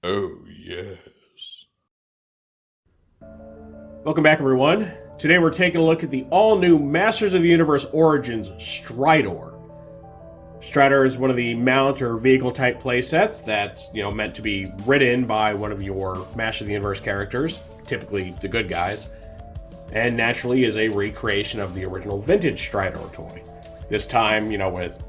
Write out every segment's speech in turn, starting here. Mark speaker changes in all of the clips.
Speaker 1: Oh, yes.
Speaker 2: Welcome back, everyone. Today we're taking a look at the all-new Masters of the Universe Origins Stridor. Stridor is one of the mount or vehicle type playsets that's, meant to be ridden by one of your Masters of the Universe characters, typically the good guys, and naturally is a recreation of the original vintage Stridor toy. This time, with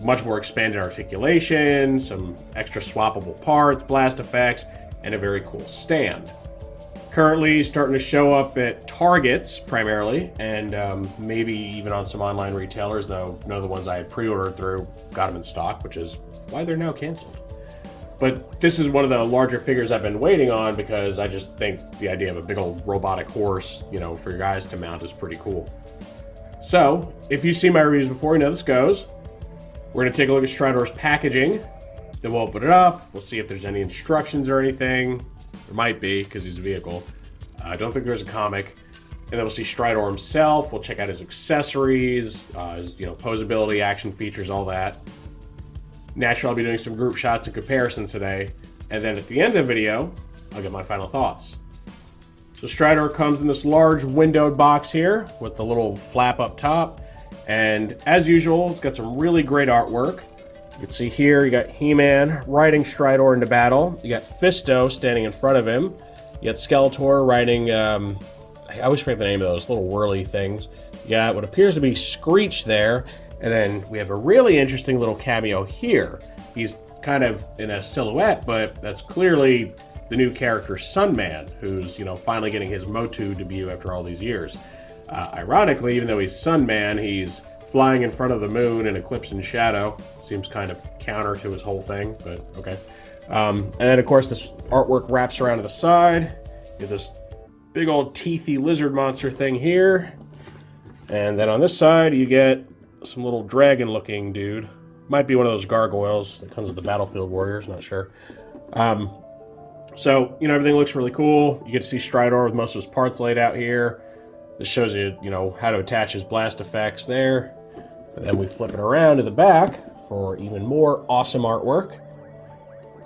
Speaker 2: much more expanded articulation, some extra swappable parts, blast effects, and a very cool stand. Currently starting to show up at Targets primarily, and maybe even on some online retailers, though none of the ones I had pre-ordered through got them in stock, which is why they're now canceled. But this is one of the larger figures I've been waiting on because I just think the idea of a big old robotic horse, for your guys to mount is pretty cool. So, if you've seen my reviews before, you know this goes. We're going to take a look at Stridor's packaging, then we'll open it up, we'll see if there's any instructions or anything. There might be, because he's a vehicle. I don't think there's a comic. And then we'll see Stridor himself. We'll check out his accessories, his posability, action features, all that. Naturally, I'll be doing some group shots and comparisons today. And then at the end of the video, I'll get my final thoughts. So Stridor comes in this large windowed box here with the little flap up top. And as usual, it's got some really great artwork. You can see here, you got He-Man riding Stridor into battle. You got Fisto standing in front of him. You got Skeletor riding, I always forget the name of those little whirly things. You got what appears to be Screech there. And then we have a really interesting little cameo here. He's kind of in a silhouette, but that's clearly the new character Sunman, who's, finally getting his MOTU debut after all these years. Ironically, even though he's Sunman, he's flying in front of the moon in eclipse and shadow. Seems kind of counter to his whole thing, but okay. And then, of course, this artwork wraps around to the side. You have this big old teethy lizard monster thing here. And then on this side, you get some little dragon-looking dude. Might be one of those gargoyles that comes with the Battlefield Warriors, not sure. So, everything looks really cool. You get to see Stridor with most of his parts laid out here. This shows you, how to attach his blast effects there. And then we flip it around to the back for even more awesome artwork.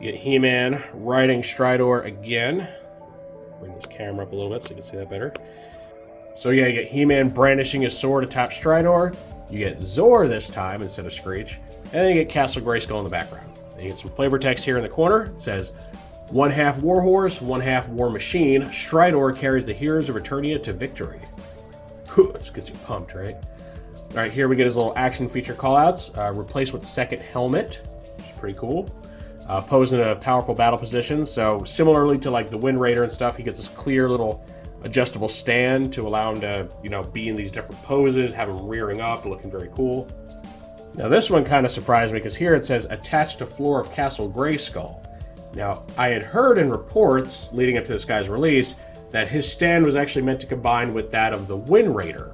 Speaker 2: You get He-Man riding Stridor again. Bring this camera up a little bit so you can see that better. So yeah, you get He-Man brandishing his sword atop Stridor. You get Zor this time instead of Screech. And then you get Castle Grayskull in the background. And you get some flavor text here in the corner. It says, "One half warhorse, one half war machine. Stridor carries the heroes of Eternia to victory." Whew, just gets you pumped, right? All right, here we get his little action feature callouts. Replaced with second helmet, which is pretty cool. Posed in a powerful battle position. So similarly to like the Wind Raider and stuff, he gets this clear little adjustable stand to allow him to, be in these different poses, have him rearing up, looking very cool. Now this one kind of surprised me because here it says attached to floor of Castle Grayskull. Now I had heard in reports leading up to this guy's release that his stand was actually meant to combine with that of the Wind Raider.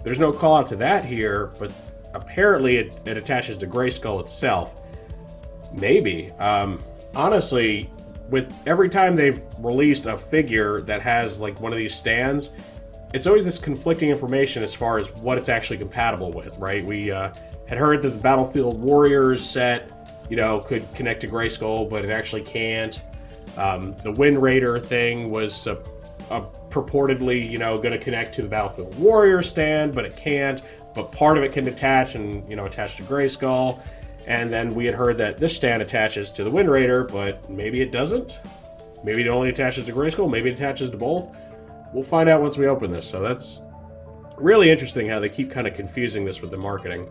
Speaker 2: There's no call out to that here, but apparently it attaches to Grayskull itself. Maybe. Honestly, with every time they've released a figure that has like one of these stands, it's always this conflicting information as far as what it's actually compatible with, right? We had heard that the Battlefield Warriors set, could connect to Grayskull, but it actually can't. The Wind Raider thing was purportedly, going to connect to the Battlefield Warrior stand, but it can't. But part of it can attach and, attach to Grayskull. And then we had heard that this stand attaches to the Wind Raider, but maybe it doesn't. Maybe it only attaches to Grayskull. Maybe it attaches to both. We'll find out once we open this. So that's really interesting how they keep kind of confusing this with the marketing.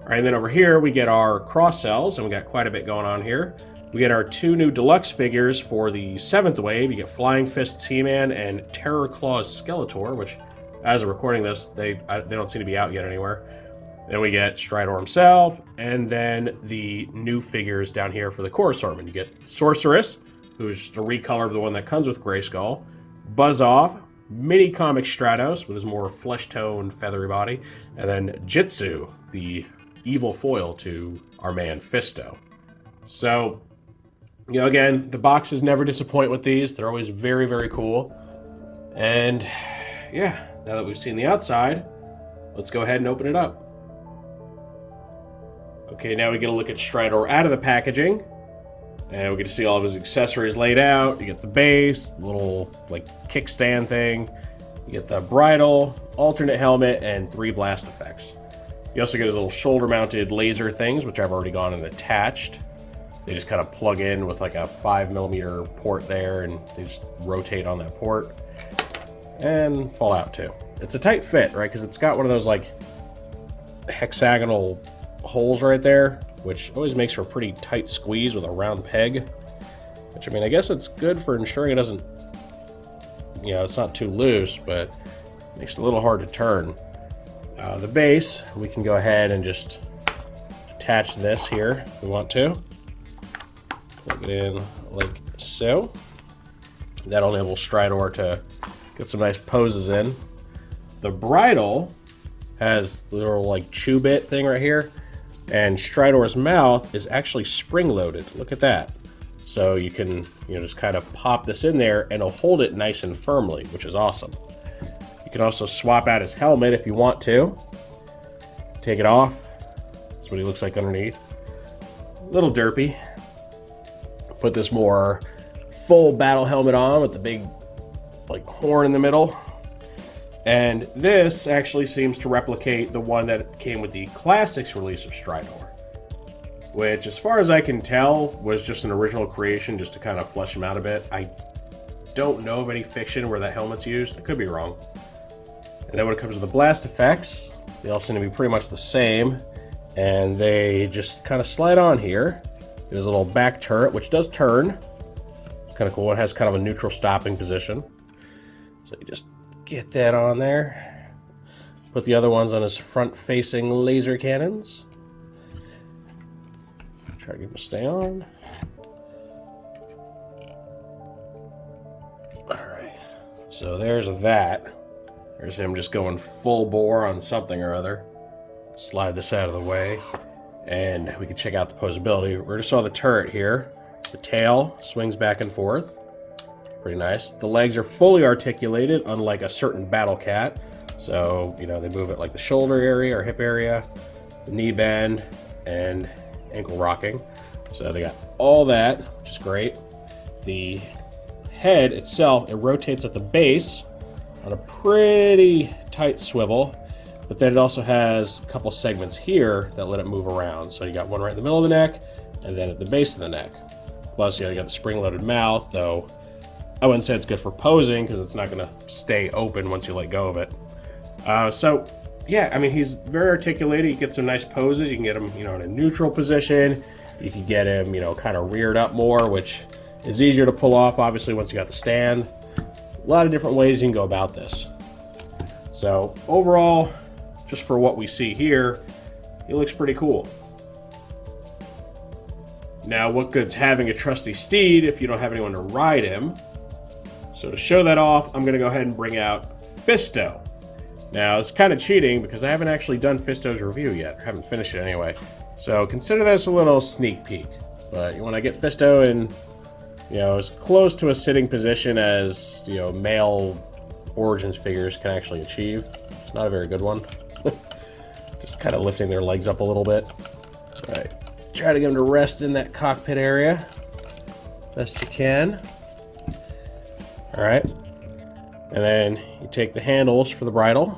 Speaker 2: All right, and then over here we get our cross cells, and we got quite a bit going on here. We get our two new deluxe figures for the 7th wave. You get Flying Fist's He-Man and Terror Claw's Skeletor, which, as of recording this, they don't seem to be out yet anywhere. Then we get Stridor himself, and then the new figures down here for the core assortment. You get Sorceress, who is just a recolor of the one that comes with Grayskull. Buzz-Off, Mini Comic Stratos with his more flesh-toned, feathery body. And then Jitsu, the evil foil to our man Fisto. So, again, the boxes never disappoint with these. They're always very, very cool. And, yeah, now that we've seen the outside, let's go ahead and open it up. Okay, now we get a look at Stridor out of the packaging. And we get to see all of his accessories laid out. You get the base, the little like kickstand thing. You get the bridle, alternate helmet, and 3 blast effects. You also get his little shoulder-mounted laser things, which I've already gone and attached. They just kind of plug in with like a 5mm port there, and they just rotate on that port. And fall out too. It's a tight fit, right? Because it's got one of those like hexagonal holes right there, which always makes for a pretty tight squeeze with a round peg. Which, I mean, I guess it's good for ensuring it doesn't, you know, it's not too loose, but it makes it a little hard to turn. The base, we can go ahead and just attach this here if we want to. Plug it in like so. That'll enable Stridor to get some nice poses in. The bridle has the little like chew bit thing right here, and Stridor's mouth is actually spring-loaded. Look at that. So you can, you know, just kind of pop this in there and it'll hold it nice and firmly, which is awesome. You can also swap out his helmet if you want to. Take it off. That's what he looks like underneath. A little derpy. Put this more full battle helmet on with the big like horn in the middle. And this actually seems to replicate the one that came with the Classics release of Stridor, which, as far as I can tell, was just an original creation just to kind of flesh him out a bit. I don't know of any fiction where that helmet's used. I could be wrong. And then when it comes to the blast effects, they all seem to be pretty much the same, and they just kind of slide on here. There's a little back turret, which does turn. It's kind of cool. It has kind of a neutral stopping position. So you just get that on there. Put the other ones on his front-facing laser cannons. Try to get him to stay on. Alright, so there's that. There's him just going full bore on something or other. Slide this out of the way, and we can check out the posability. We just saw the turret here. The tail swings back and forth. Pretty nice. The legs are fully articulated, unlike a certain Battle Cat. So, you know, they move at like the shoulder area or hip area, the knee bend, and ankle rocking. So they got all that, which is great. The head itself, it rotates at the base on a pretty tight swivel, but then it also has a couple segments here that let it move around. So you got one right in the middle of the neck, and then at the base of the neck. Plus, you know, you got the spring-loaded mouth, though I wouldn't say it's good for posing because it's not going to stay open once you let go of it. So, yeah, I mean, he's very articulated. You get some nice poses. You can get him, you know, in a neutral position. You can get him, you know, kind of reared up more, which is easier to pull off, obviously, once you got the stand. A lot of different ways you can go about this. So, overall, just for what we see here, he looks pretty cool. Now, what good's having a trusty steed if you don't have anyone to ride him? So to show that off, I'm going to go ahead and bring out Fisto. Now, it's kind of cheating because I haven't actually done Fisto's review yet, or haven't finished it anyway. So consider this a little sneak peek. But when I get Fisto in, you know, as close to a sitting position as, you know, male Origins figures can actually achieve. It's not a very good one. Just kind of lifting their legs up a little bit. All right. Try to get them to rest in that cockpit area best you can. All right, and then you take the handles for the bridle,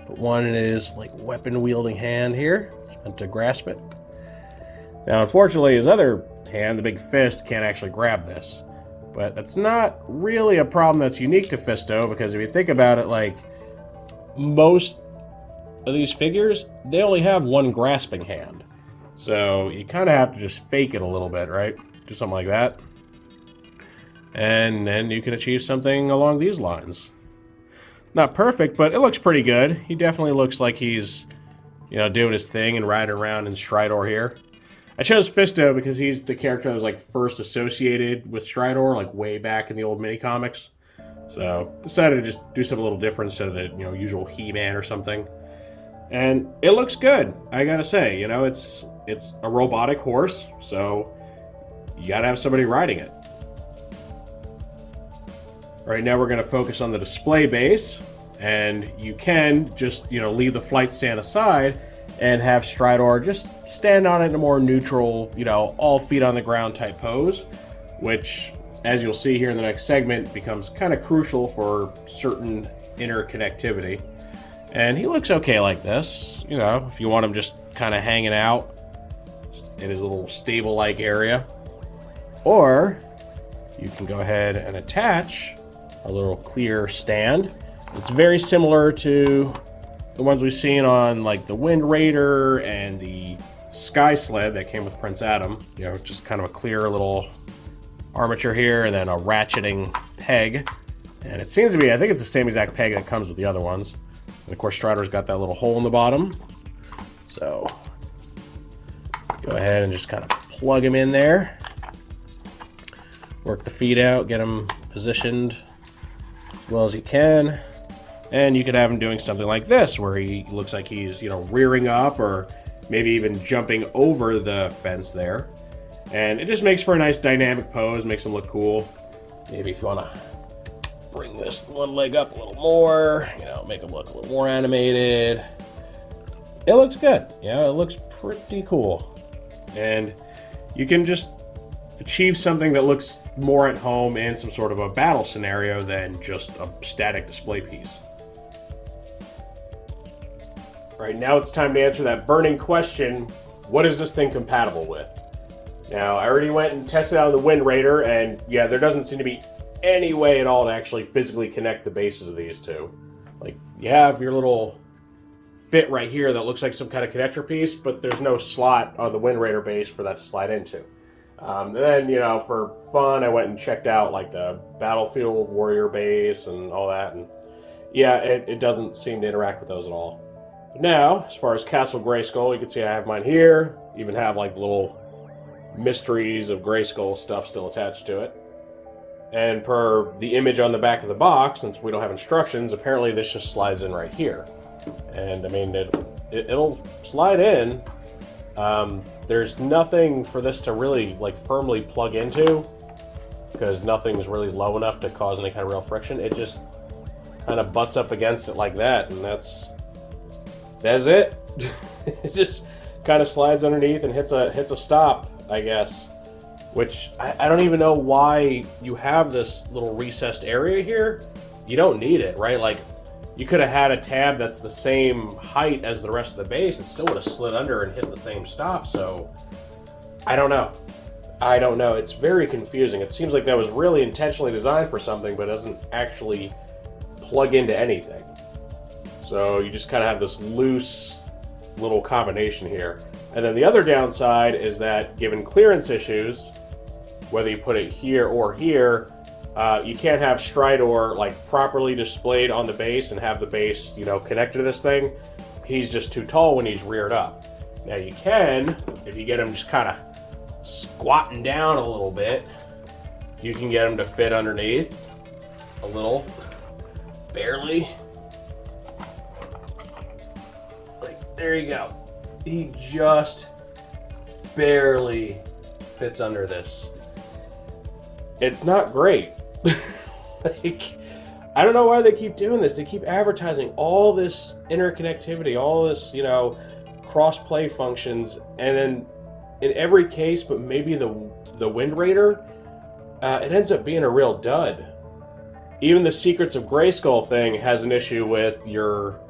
Speaker 2: put one in his like weapon-wielding hand here and to grasp it. Now, unfortunately, his other hand, the big fist, can't actually grab this, but that's not really a problem that's unique to Fisto, because if you think about it, like most of these figures, they only have one grasping hand, so you kind of have to just fake it a little bit, right? Do something like that. And then you can achieve something along these lines. Not perfect, but it looks pretty good. He definitely looks like he's, you know, doing his thing and riding around in Stridor here. I chose Fisto because he's the character that was like first associated with Stridor, like way back in the old mini comics. So decided to just do something a little different instead of the, you know, usual He-Man or something. And it looks good, I gotta say. You know, it's a robotic horse, so you gotta have somebody riding it. Right now we're going to focus on the display base, and you can just, you know, leave the flight stand aside and have Stridor just stand on it in a more neutral, you know, all feet on the ground type pose, which, as you'll see here in the next segment, becomes kind of crucial for certain interconnectivity. And he looks okay like this, you know, if you want him just kind of hanging out in his little stable-like area. Or you can go ahead and attach a little clear stand. It's very similar to the ones we've seen on like the Wind Raider and the Sky Sled that came with Prince Adam. You know, just kind of a clear little armature here and then a ratcheting peg. And it seems to be, I think it's the same exact peg that comes with the other ones. And of course, Stridor's got that little hole in the bottom. So go ahead and just kind of plug him in there. Work the feet out, get him positioned as well as you can. And you could have him doing something like this, where he looks like he's, you know, rearing up or maybe even jumping over the fence there. And it just makes for a nice dynamic pose, makes him look cool. Maybe if you want to bring this one leg up a little more, you know, make him look a little more animated. It looks good. Yeah, it looks pretty cool. And you can just achieve something that looks more at home in some sort of a battle scenario than just a static display piece. All right, now it's time to answer that burning question: what is this thing compatible with? Now, I already went and tested out the Wind Raider, and yeah, there doesn't seem to be any way at all to actually physically connect the bases of these two. Like, you have your little bit right here that looks like some kind of connector piece, but there's no slot on the Wind Raider base for that to slide into. Then, you know, for fun, I went and checked out like the Battlefield Warrior base and all that, and yeah, it doesn't seem to interact with those at all. But now, as far as Castle Grayskull, you can see I have mine here. Even have like little Mysteries of Grayskull stuff still attached to it. And per the image on the back of the box, since we don't have instructions, apparently this just slides in right here. And I mean, it'll slide in. There's nothing for this to really like firmly plug into, because nothing's really low enough to cause any kind of real friction. It just kind of butts up against it like that, and that's it. It just kind of slides underneath and hits a stop, I guess. Which I don't even know why you have this little recessed area here. You don't need it, right? Like, you could have had a tab that's the same height as the rest of the base. It still would have slid under and hit the same stop. So I don't know. It's very confusing. It seems like that was really intentionally designed for something, but doesn't actually plug into anything. So you just kind of have this loose little combination here. And then the other downside is that, given clearance issues, whether you put it here or here, you can't have Stridor like properly displayed on the base and have the base, you know, connected to this thing. He's just too tall when he's reared up. Now you can, if you get him just kind of squatting down a little bit, you can get him to fit underneath a little, barely. Like, there you go. He just barely fits under this. It's not great. Like, I don't know why they keep doing this. They keep advertising all this interconnectivity, all this, you know, cross-play functions, and then in every case, but maybe the Wind Raider, it ends up being a real dud. Even the Secrets of Grayskull thing has an issue with your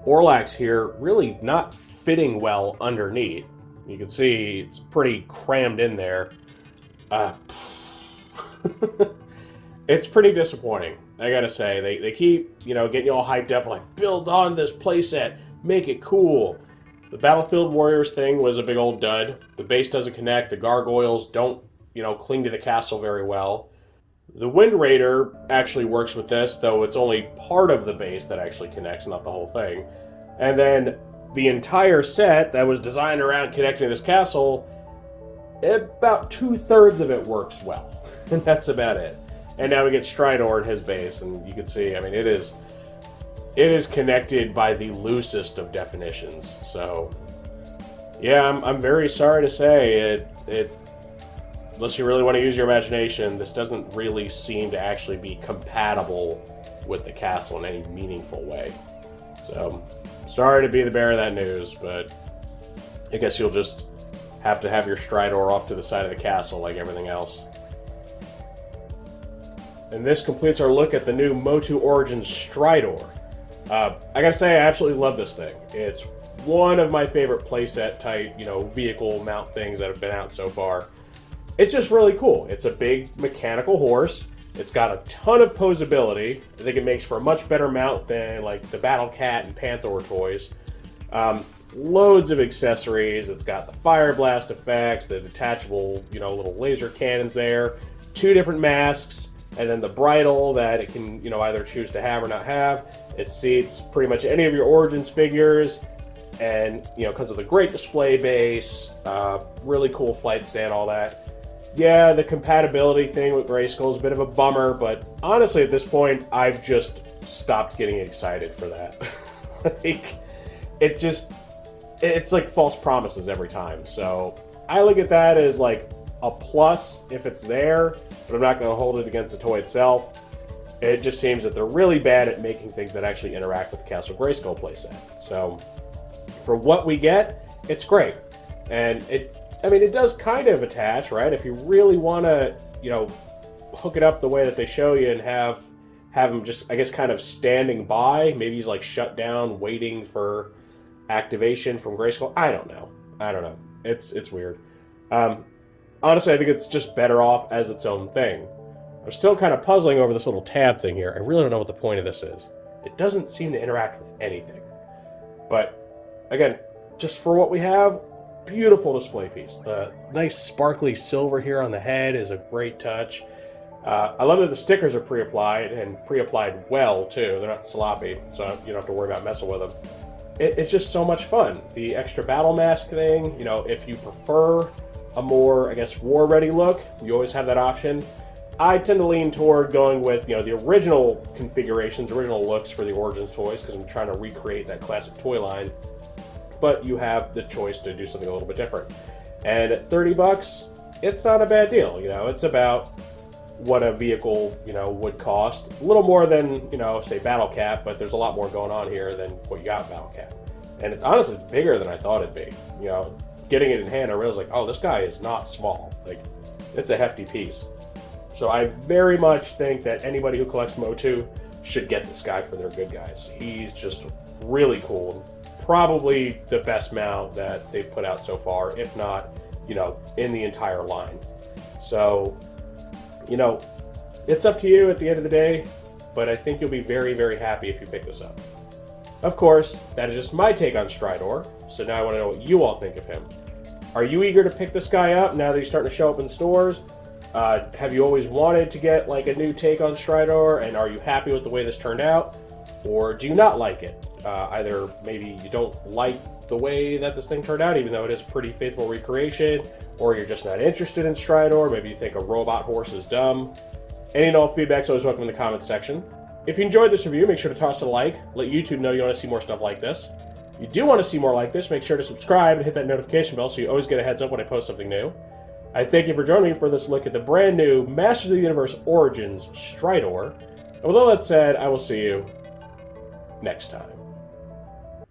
Speaker 2: Orlax here really not fitting well underneath. You can see it's pretty crammed in there. It's pretty disappointing, I gotta say. They keep, you know, getting you all hyped up, like, build on this playset, make it cool. The Battlefield Warriors thing was a big old dud. The base doesn't connect, the gargoyles don't, you know, cling to the castle very well. The Wind Raider actually works with this, though it's only part of the base that actually connects, not the whole thing. And then the entire set that was designed around connecting to this castle, about 2/3 of it works well. And that's about it. And now we get Stridor in his base, and you can see, I mean, it is connected by the loosest of definitions. So, yeah, I'm very sorry to say it. Unless you really want to use your imagination, this doesn't really seem to actually be compatible with the castle in any meaningful way. So, Sorry to be the bearer of that news, but I guess you'll just have to have your Stridor off to the side of the castle like everything else. And this completes our look at the new MOTU Origins Stridor. I gotta say, I absolutely love this thing. It's one of my favorite playset type, vehicle mount things that have been out so far. It's just really cool. It's a big mechanical horse. It's got a ton of posability. I think it makes for a much better mount than like the Battle Cat and Panther toys. Loads of accessories. It's got the fire blast effects, the detachable, little laser cannons there, 2 different masks, and then the bridle that it can, either choose to have or not have. It seats pretty much any of your Origins figures, and, comes with a great display base, really cool flight stand, all that. Yeah, the compatibility thing with Grayskull is a bit of a bummer, but honestly, at this point, I've just stopped getting excited for that. It's like false promises every time. So I look at that as like a plus if it's there, but I'm not going to hold it against the toy itself. It just seems that they're really bad at making things that actually interact with the Castle Grayskull playset. So for what we get, it's great. And it does kind of attach, right? If you really want to, hook it up the way that they show you and have him just, I guess, kind of standing by. Maybe he's like shut down, waiting for activation from Grayskull. I don't know. It's weird. Honestly, I think it's just better off as its own thing. I'm still kind of puzzling over this little tab thing here. I really don't know what the point of this is. It doesn't seem to interact with anything. But, again, just for what we have, beautiful display piece. The nice sparkly silver here on the head is a great touch. I love that the stickers are pre-applied, and pre-applied well, too. They're not sloppy, so you don't have to worry about messing with them. It's just so much fun. The extra battle mask thing, if you prefer a more, I guess, war-ready look, you always have that option. I tend to lean toward going with, the original configurations, original looks for the Origins toys, because I'm trying to recreate that classic toy line. But you have the choice to do something a little bit different. And at $30, it's not a bad deal. It's about what a vehicle, would cost. A little more than, say Battle Cat, but there's a lot more going on here than what you got in Battle Cat. And honestly, it's bigger than I thought it'd be. Getting it in hand, I realized, oh, this guy is not small. It's a hefty piece. So I very much think that anybody who collects MOTU should get this guy for their good guys. He's just really cool. Probably the best mount that they've put out so far, if not, in the entire line. So, it's up to you at the end of the day, but I think you'll be very, very happy if you pick this up. Of course, that is just my take on Stridor, so now I want to know what you all think of him. Are you eager to pick this guy up now that he's starting to show up in stores? Have you always wanted to get like a new take on Stridor, and are you happy with the way this turned out? Or do you not like it? Either maybe you don't like the way that this thing turned out, even though it is a pretty faithful recreation, or you're just not interested in Stridor, maybe you think a robot horse is dumb. Any and all feedback is always welcome in the comments section. If you enjoyed this review, make sure to toss it a like. Let YouTube know you want to see more stuff like this. If you do want to see more like this, make sure to subscribe and hit that notification bell so you always get a heads up when I post something new. I thank you for joining me for this look at the brand new Masters of the Universe Origins Stridor. And with all that said, I will see you next time.